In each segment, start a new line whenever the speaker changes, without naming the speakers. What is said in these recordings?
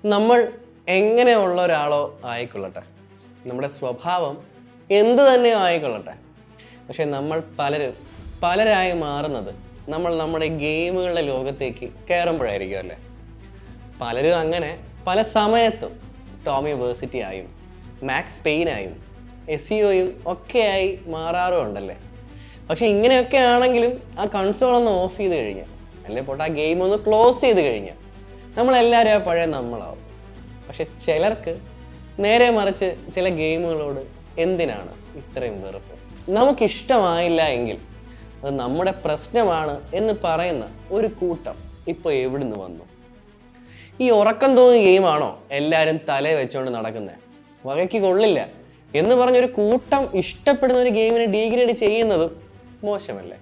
നമ്മൾ എങ്ങനെയുള്ള ഒരാളോ ആയിക്കൊള്ളട്ടെ, നമ്മുടെ സ്വഭാവം എന്ത് തന്നെയോ ആയിക്കൊള്ളട്ടെ, പക്ഷെ നമ്മൾ പലരായി മാറുന്നത് നമ്മൾ നമ്മുടെ ഗെയിമുകളുടെ ലോകത്തേക്ക് കയറുമ്പോഴായിരിക്കും അല്ലേ. പലരും അങ്ങനെ പല സമയത്തും ടോമി വേഴ്സിറ്റി ആയും മാക്സ് പെയിനായും എസിഒയും ഒക്കെയായി മാറാറുമുണ്ടല്ലേ. പക്ഷെ ഇങ്ങനെയൊക്കെ ആണെങ്കിലും ആ കൺസോളൊന്ന് ഓഫ് ചെയ്ത് കഴിഞ്ഞാൽ, അല്ലെ പോട്ടെ ആ ഗെയിം ഒന്ന് ക്ലോസ് ചെയ്ത് കഴിഞ്ഞാൽ നമ്മളെല്ലാവരും ആ പഴയ നമ്മളാവും. പക്ഷെ ചിലർക്ക് നേരെ മറിച്ച് ചില ഗെയിമുകളോട് എന്തിനാണ് ഇത്രയും വെറുപ്പ്? നമുക്കിഷ്ടമായില്ല എങ്കിൽ അത് നമ്മുടെ പ്രശ്നമാണ് എന്ന് പറയുന്ന ഒരു കൂട്ടം ഇപ്പോൾ എവിടുന്ന് വന്നു? ഈ ഉറക്കം തോന്നിയ ഗെയിമാണോ എല്ലാവരും തലേ വെച്ചുകൊണ്ട് നടക്കുന്നത്? വകയ്ക്ക് കൊള്ളില്ല എന്ന് പറഞ്ഞൊരു കൂട്ടം ഇഷ്ടപ്പെടുന്ന ഒരു ഗെയിമിനെ ഡീഗ്രേഡ് ചെയ്യുന്നതും മോശമല്ലേ?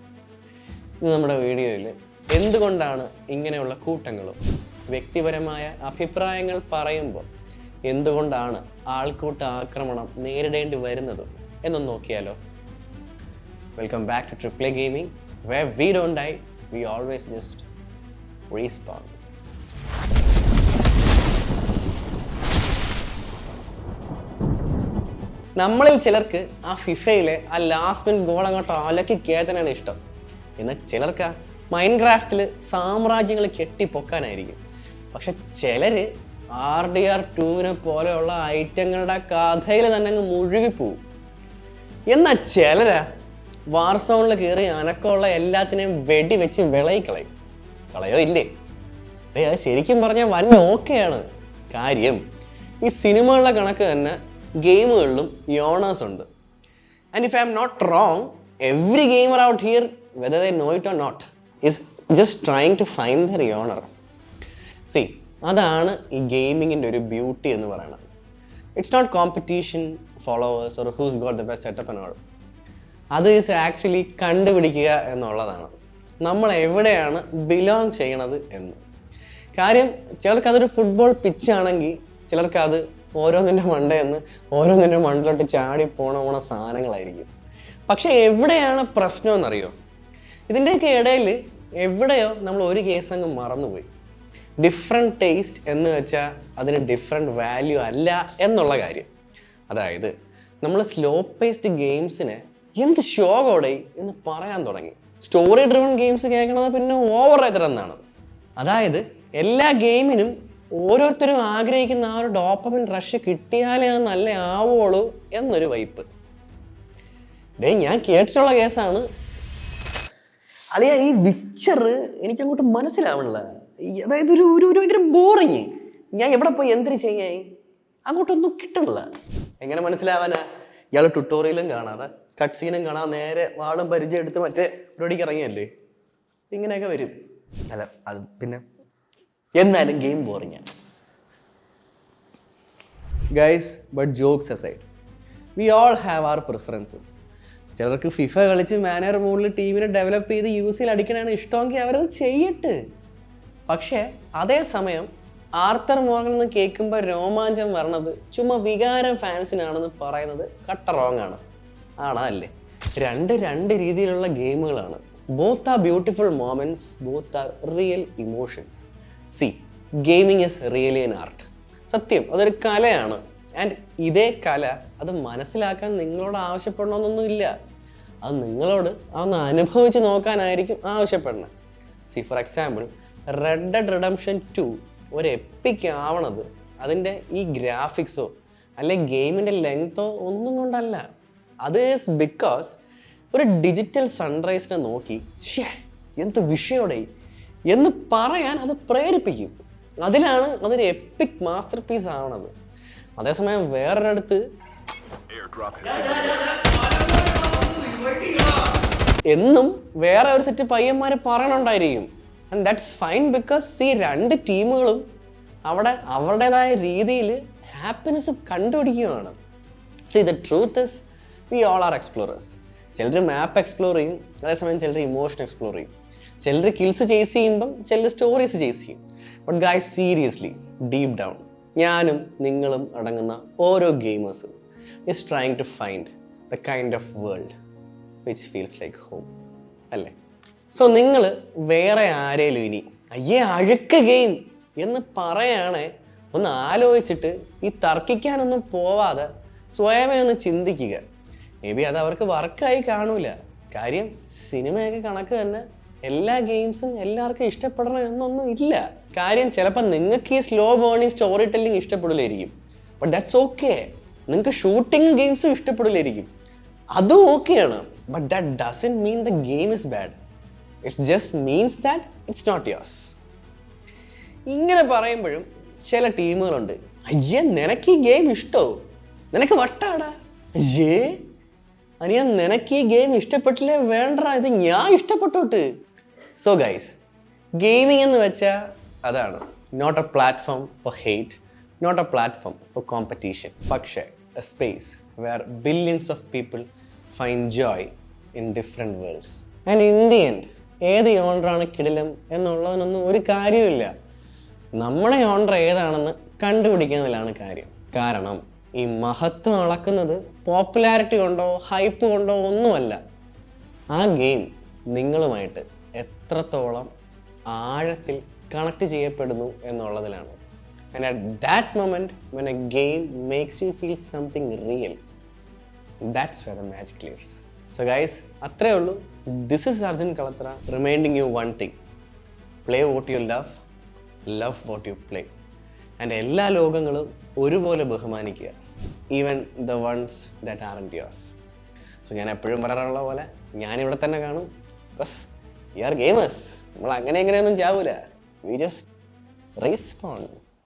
ഇത് നമ്മുടെ വീഡിയോയിൽ എന്തുകൊണ്ടാണ് ഇങ്ങനെയുള്ള കൂട്ടങ്ങളും വ്യക്തിപരമായ അഭിപ്രായങ്ങൾ പറയുമ്പോൾ എന്തുകൊണ്ടാണ് ആൾക്കൂട്ട ആക്രമണം നേരിടേണ്ടി വരുന്നതും എന്നൊന്ന് നോക്കിയാലോ. Welcome back two triple A gaming, where we don't die, we always just respawn. നമ്മളിൽ ചിലർക്ക് ആ ഫിഫയിലെ ആ ലാസ്റ്റ് മിനിറ്റ് ഗോൾ അങ്ങോട്ട് അലക്കി കയറ്റാനാണ് ഇഷ്ടം. എന്നാൽ ചിലർക്ക് മൈൻക്രാഫ്റ്റിൽ സാമ്രാജ്യങ്ങൾ കെട്ടിപ്പൊക്കാനായിരിക്കും. പക്ഷെ ചിലർ RDR 2 പോലെയുള്ള ഐറ്റങ്ങളുടെ കഥയിൽ തന്നെ അങ്ങ് മുഴുകിപ്പോവും. എന്നാൽ ചിലരാ വാർസോണിൽ കയറി അനക്കമുള്ള എല്ലാത്തിനെയും വെടിവെച്ച് വിളയിക്കളയും. കളയോ ഇല്ലേ? അത് ശരിക്കും പറഞ്ഞാൽ വൻ ഓക്കെയാണ്. കാര്യം ഈ സിനിമകളുടെ കണക്ക് തന്നെ ഗെയിമുകളിലും യോണേഴ്സ് ഉണ്ട്. And if I am not wrong, every gamer out here, whether they know it or not, is just trying to find their genre. See, അതാണ് ഈ ഗെയിമിങ്ങിൻ്റെ ഒരു ബ്യൂട്ടി എന്ന് പറയുന്നത്. It's not competition, followers or who's got the best setup and all. അത് is actually കണ്ടുപിടിക്കുക എന്നുള്ളതാണ് നമ്മൾ എവിടെയാണ് ബിലോങ് ചെയ്യണത് എന്ന്. കാര്യം ചിലർക്കതൊരു ഫുട്ബോൾ പിച്ചാണെങ്കിൽ ചിലർക്കത് ഓരോന്നിൻ്റെ മണ്ടയിലോട്ട് ചാടി പോണ സാധനങ്ങളായിരിക്കും. പക്ഷെ എവിടെയാണ് പ്രശ്നം എന്നറിയോ? ഇതിൻ്റെയൊക്കെ ഇടയിൽ എവിടെയോ നമ്മൾ ഒരു കേസ് അങ്ങ് മറന്നുപോയി. ഡിഫറെൻറ്റ് ടേസ്റ്റ് എന്ന് വെച്ചാൽ അതിന് ഡിഫറെൻറ്റ് വാല്യൂ അല്ല എന്നുള്ള കാര്യം. അതായത് നമ്മൾ സ്ലോ പേസ്ഡ് ഗെയിംസിനെ എന്ത് ഷോകോടെ എന്ന് പറയാൻ തുടങ്ങി. സ്റ്റോറി ഡ്രിവൺ ഗെയിംസ് കേൾക്കണത് പിന്നെ ഓവർ റേറ്റഡ് എന്നാണ്. അതായത് എല്ലാ ഗെയിമിനും ഓരോരുത്തരും ആഗ്രഹിക്കുന്ന ആ ഒരു ഡോപ്പമിൻ റഷ് കിട്ടിയാലേ അത് നല്ല ആവുള്ളൂ എന്നൊരു വൈപ്പ്. ഞാൻ കേട്ടിട്ടുള്ള കേസാണ്. അളിയ, ഈ വിച്ചർ എനിക്കങ്ങോട്ട് മനസ്സിലാവണില്ല. അതായത് ഒരു ഭയങ്കര ബോറിങ്. ഞാൻ എവിടെ പോയി എന്തിനു ചെയ്യാൻ? അങ്ങോട്ടൊന്നും കിട്ടണില്ല. എങ്ങനെ മനസ്സിലാവാനാ? ഇയാൾ ട്യൂട്ടോറിയലും കാണാതെ കട്ട് സീനും കാണാതെ നേരെ വാളും പരിചയം എടുത്ത് മറ്റേ പരിപാടിക്ക് ഇറങ്ങിയല്ലേ. ഇങ്ങനെയൊക്കെ വരും. അല്ല, അത് പിന്നെ എന്നാലും ഗെയിം ബോറിങ്ങാണ്. Guys, but jokes aside, we all have our preferences. ചിലർക്ക് ഫിഫ കളിച്ച് മാനർ മോഡിൽ ടീമിനെ ഡെവലപ്പ് ചെയ്ത് UCL അടിക്കാനാണ് ഇഷ്ടമെങ്കിൽ അവരത് ചെയ്യട്ട്. പക്ഷേ അതേസമയം ആർത്തർ മോർഗൻ എന്ന് കേൾക്കുമ്പോൾ രോമാഞ്ചം വരണത് ചുമ്മാ വികാരം ഫാൻസിനാണെന്ന് പറയുന്നത് കട്ട റോങ് ആണ്. അല്ലേ? രണ്ട് രീതിയിലുള്ള ഗെയിമുകളാണ്. Both are beautiful moments, both are real emotions. See, gaming is really an art. സത്യം, അതൊരു കലയാണ്. ആൻഡ് ഇതേ കല അത് മനസ്സിലാക്കാൻ നിങ്ങളോട് ആവശ്യപ്പെടണമെന്നൊന്നുമില്ല. അത് നിങ്ങളോട് അതൊന്ന് അനുഭവിച്ച് നോക്കാനായിരിക്കും ആവശ്യപ്പെടുന്നത്. C, for example, red dead redemption 2 ഒരു എപ്പിക് ആവണത് അതിൻ്റെ ഈ ഗ്രാഫിക്സോ അല്ലെ ഗെയിമിൻ്റെ ലെങ്തോ ഒന്നും കൊണ്ടല്ല. അത് ഈസ് ബിക്കോസ് ഒരു ഡിജിറ്റൽ സൺറൈസിനെ നോക്കി എന്ത് വിഷയോടെ എന്ന് പറയാൻ അത് പ്രേരിപ്പിക്കും. അതിലാണ് അതൊരു എപ്പിക് മാസ്റ്റർ പീസ് ആവണത്. അതേസമയം വേറൊരിടത്ത് എന്നും വേറെ ഒരു സെറ്റ് പയ്യന്മാർ പറയണുണ്ടായിരിക്കും. ആൻഡ് ദാറ്റ്സ് ഫൈൻ ബിക്കോസ് രണ്ട് ടീമുകളും അവിടെ അവരുടേതായ രീതിയിൽ ഹാപ്പിനെസ് കണ്ടുപിടിക്കുകയാണ്. See, the truth is we all are explorers. ചിലർ മാപ്പ് എക്സ്പ്ലോർ ചെയ്യും, അതേസമയം ചിലർ ഇമോഷൻ എക്സ്പ്ലോർ ചെയ്യും. ചിലർ കിൽസ് ചേസ് ചെയ്യുമ്പം ചിലർ സ്റ്റോറീസ് ചേസ് ചെയ്യും. But guys, seriously, deep down ഞാനും നിങ്ങളും അടങ്ങുന്ന ഓരോ ഗെയിമേഴ്സും is trying to find the kind of world which feels like home, അല്ലേ? സോ നിങ്ങൾ വേറെ ആരേലും ഇനി അയ്യേ അഴുക്ക് ഗെയിം എന്ന് പറയുകയാണെ ഒന്ന് ആലോചിച്ചിട്ട് ഈ തർക്കിക്കാനൊന്നും പോവാതെ സ്വയമേ ഒന്ന് ചിന്തിക്കുക. മേ ബി അത് അവർക്ക് വർക്കായി കാണൂല. കാര്യം സിനിമയൊക്കെ കണക്ക് തന്നെ എല്ലാ ഗെയിംസും എല്ലാവർക്കും ഇഷ്ടപ്പെടണം എന്നൊന്നും ഇല്ല. കാര്യം ചിലപ്പോൾ നിങ്ങൾക്ക് ഈ സ്ലോ ബേണിങ് സ്റ്റോറി ടെല്ലിങ് ഇഷ്ടപ്പെടില്ലായിരിക്കും. But that's okay. നിങ്ങൾക്ക് ഷൂട്ടിംഗ് ഗെയിംസും ഇഷ്ടപ്പെടില്ലായിരിക്കും. അതും ഓക്കെയാണ്. But that doesn't mean the game is bad. It's just means that it's not yours. ഇങ്ങനെ പറയുമ്പോഴും ചില ടീമുകളുണ്ട്, അയ്യേ നിനക്ക് ഈ ഗെയിം ഇഷ്ടമോ, നിനക്ക് വട്ടാടാ, അയ്യേ അനിയ നിനക്ക് ഈ ഗെയിം ഇഷ്ടപ്പെട്ടില്ലേ വേണ്ട, ഇത് ഞാൻ ഇഷ്ടപ്പെട്ടോട്ട്. സോ ഗൈസ്, ഗെയിമിംഗ് എന്ന് വെച്ചാൽ അതാണ്. Not a platform for hate, not a platform for competition, പക്ഷേ a space where billions of people find joy in different worlds. And in the end ഏത് യോണറാണ് കിടിലം എന്നുള്ളതിനൊന്നും ഒരു കാര്യമില്ല. നമ്മുടെ യോണർ ഏതാണെന്ന് കണ്ടുപിടിക്കുന്നതിലാണ് കാര്യം. കാരണം ഈ മഹത്വം അളക്കുന്നത് പോപ്പുലാരിറ്റി കൊണ്ടോ ഹൈപ്പ് കൊണ്ടോ ഒന്നുമല്ല. ആ ഗെയിം നിങ്ങളുമായിട്ട് എത്രത്തോളം ആഴത്തിൽ കണക്ട് ചെയ്യപ്പെടുന്നു എന്നുള്ളതിലാണ്. And at that moment when a game makes you feel something real, that's where the magic lives. So guys, അത്രേ ഉള്ളൂ. This is Arjun Kalathra reminding you one thing: play what you love, love what you play. And എല്ലാ ലോകങ്ങളും ഒരുപോലെ ബഹുമാനിക്കുക, even the ones that aren't yours. So ഞാൻ എപ്പോഴും പറയാറുള്ള പോലെ ഞാനിവിടെ തന്നെ കാണും. Because we are gamers. നമ്മൾ അങ്ങനെ ഇങ്ങനെയൊന്നും ചാവൂല. We just respond.